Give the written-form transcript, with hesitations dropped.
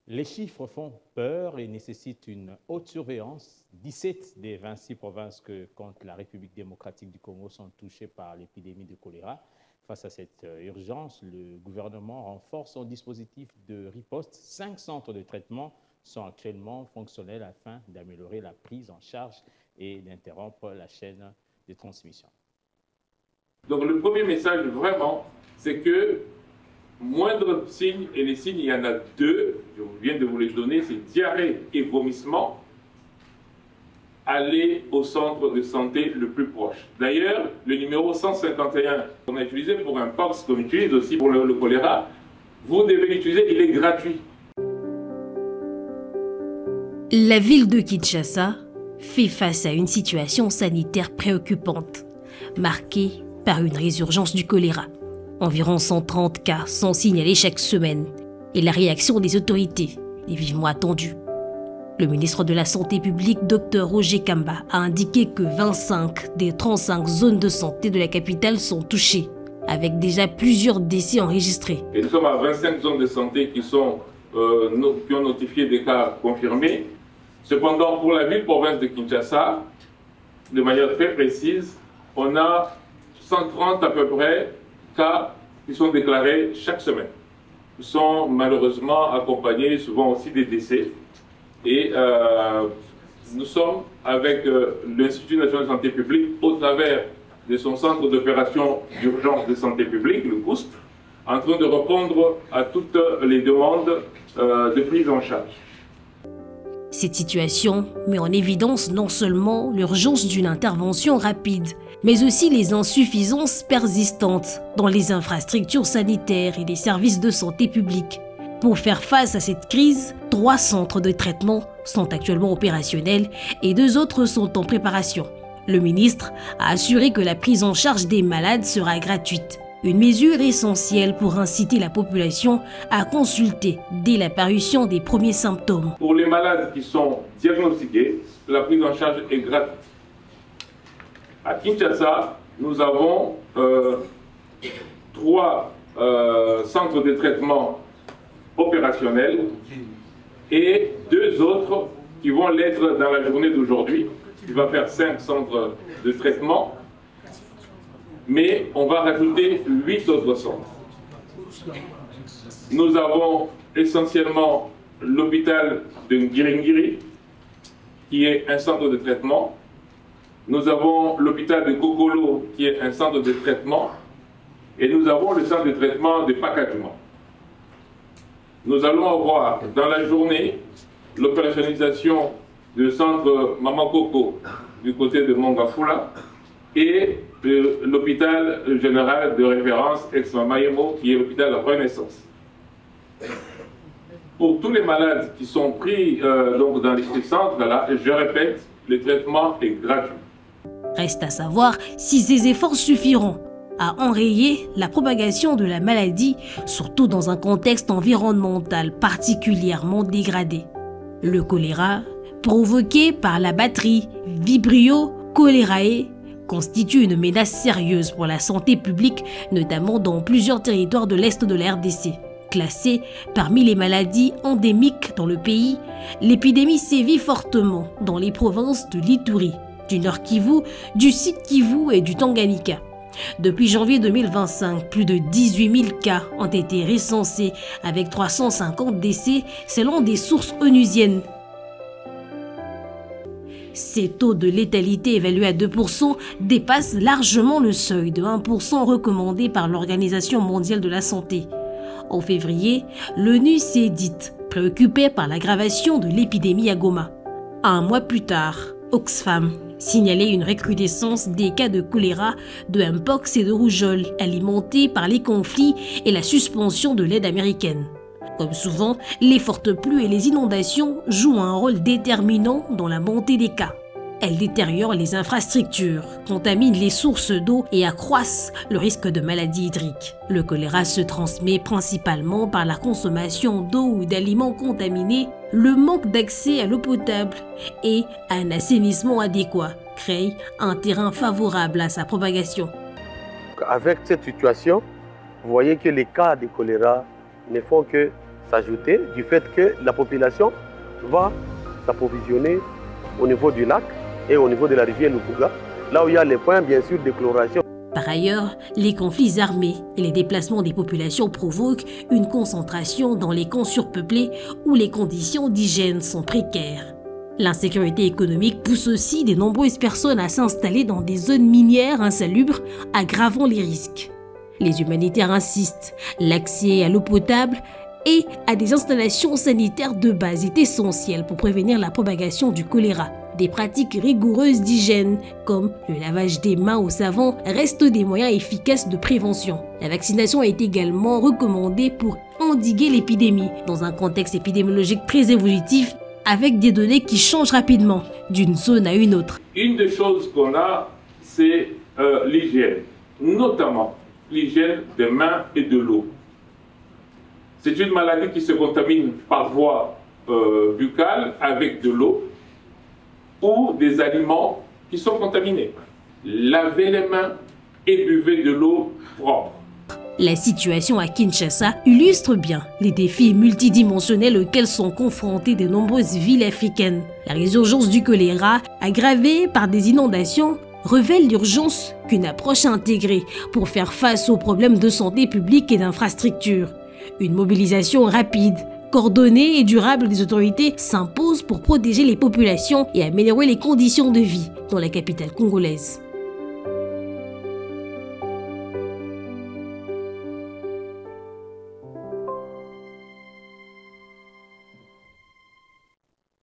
Les chiffres font peur et nécessitent une haute surveillance. 17 des 26 provinces que compte la République démocratique du Congo sont touchées par l'épidémie de choléra. Face à cette urgence, le gouvernement renforce son dispositif de riposte. 5 centres de traitement sont actuellement fonctionnels afin d'améliorer la prise en charge et d'interrompre la chaîne de transmission. Donc le premier message vraiment, c'est que moindre signe, et les signes, il y en a deux, je viens de vous les donner, c'est diarrhée et vomissement. Allez au centre de santé le plus proche. D'ailleurs, le numéro 151 qu'on a utilisé pour un POX, qu'on utilise aussi pour le choléra, vous devez l'utiliser, il est gratuit. La ville de Kinshasa fait face à une situation sanitaire préoccupante, marquée par une résurgence du choléra. Environ 130 cas sont signalés chaque semaine et la réaction des autorités est vivement attendue. Le ministre de la Santé publique, Dr Roger Kamba, a indiqué que 25 des 35 zones de santé de la capitale sont touchées, avec déjà plusieurs décès enregistrés. Et nous sommes à 25 zones de santé qui ont notifié des cas confirmés. Cependant, pour la ville-province de Kinshasa, de manière très précise, on a 130 à peu près cas qui sont déclarés chaque semaine. Ils sont malheureusement accompagnés souvent aussi des décès. Et nous sommes avec l'Institut national de santé publique au travers de son centre d'opération d'urgence de santé publique, le COUST, en train de répondre à toutes les demandes de prise en charge. Cette situation met en évidence non seulement l'urgence d'une intervention rapide, mais aussi les insuffisances persistantes dans les infrastructures sanitaires et les services de santé publique. Pour faire face à cette crise, 3 centres de traitement sont actuellement opérationnels et 2 autres sont en préparation. Le ministre a assuré que la prise en charge des malades sera gratuite, une mesure essentielle pour inciter la population à consulter dès l'apparition des premiers symptômes. Pour les malades qui sont diagnostiqués, la prise en charge est gratuite. À Kinshasa, nous avons 3 centres de traitement opérationnels et 2 autres qui vont l'être dans la journée d'aujourd'hui. Il va faire 5 centres de traitement, mais on va rajouter 8 autres centres. Nous avons essentiellement l'hôpital de Ngiringiri, qui est un centre de traitement. Nous avons l'hôpital de Kokolo, qui est un centre de traitement. Et nous avons le centre de traitement de Pakaduma. Nous allons avoir dans la journée l'opérationnalisation du centre Mamakoko du côté de Mongafula et l'hôpital général de référence Ex-Mamayemo qui est l'hôpital Renaissance. Pour tous les malades qui sont pris donc dans ces centres-là, je répète, le traitement est gratuit. Reste à savoir si ces efforts suffiront à enrayer la propagation de la maladie, surtout dans un contexte environnemental particulièrement dégradé. Le choléra, provoqué par la batterie Vibrio cholerae, constitue une menace sérieuse pour la santé publique, notamment dans plusieurs territoires de l'Est de la RDC. Classée parmi les maladies endémiques dans le pays, l'épidémie sévit fortement dans les provinces de l'Ituri, du Nord Kivu, du Sud Kivu et du Tanganyika. Depuis janvier 2025, plus de 18 000 cas ont été recensés avec 350 décès selon des sources onusiennes. Ces taux de létalité évalués à 2% dépassent largement le seuil de 1% recommandé par l'Organisation mondiale de la santé. En février, l'ONU s'est dite préoccupée par l'aggravation de l'épidémie à Goma. Un mois plus tard, Oxfam signalait une recrudescence des cas de choléra, de mpox et de rougeole, alimentés par les conflits et la suspension de l'aide américaine. Comme souvent, les fortes pluies et les inondations jouent un rôle déterminant dans la montée des cas. Elles détériorent les infrastructures, contaminent les sources d'eau et accroissent le risque de maladies hydriques. Le choléra se transmet principalement par la consommation d'eau ou d'aliments contaminés, le manque d'accès à l'eau potable et un assainissement adéquat créent un terrain favorable à sa propagation. Avec cette situation, vous voyez que les cas de choléra ne font que s'ajouter du fait que la population va s'approvisionner au niveau du lac et au niveau de la rivière Lukuga, là où il y a les points bien sûr de chloration. Par ailleurs, les conflits armés et les déplacements des populations provoquent une concentration dans les camps surpeuplés où les conditions d'hygiène sont précaires. L'insécurité économique pousse aussi de nombreuses personnes à s'installer dans des zones minières insalubres, aggravant les risques. Les humanitaires insistent, l'accès à l'eau potable et à des installations sanitaires de base est essentiel pour prévenir la propagation du choléra. Des pratiques rigoureuses d'hygiène, comme le lavage des mains au savon, restent des moyens efficaces de prévention. La vaccination est également recommandée pour endiguer l'épidémie, dans un contexte épidémiologique très évolutif, avec des données qui changent rapidement d'une zone à une autre. Une des choses qu'on a, c'est l'hygiène, notamment l'hygiène des mains et de l'eau. C'est une maladie qui se contamine par voie buccale avec de l'eau ou des aliments qui sont contaminés. Lavez les mains et buvez de l'eau propre. La situation à Kinshasa illustre bien les défis multidimensionnels auxquels sont confrontées de nombreuses villes africaines. La résurgence du choléra, aggravée par des inondations, révèle l'urgence qu'une approche intégrée pour faire face aux problèmes de santé publique et d'infrastructure. Une mobilisation rapide, coordonnée et durable des autorités s'impose pour protéger les populations et améliorer les conditions de vie dans la capitale congolaise.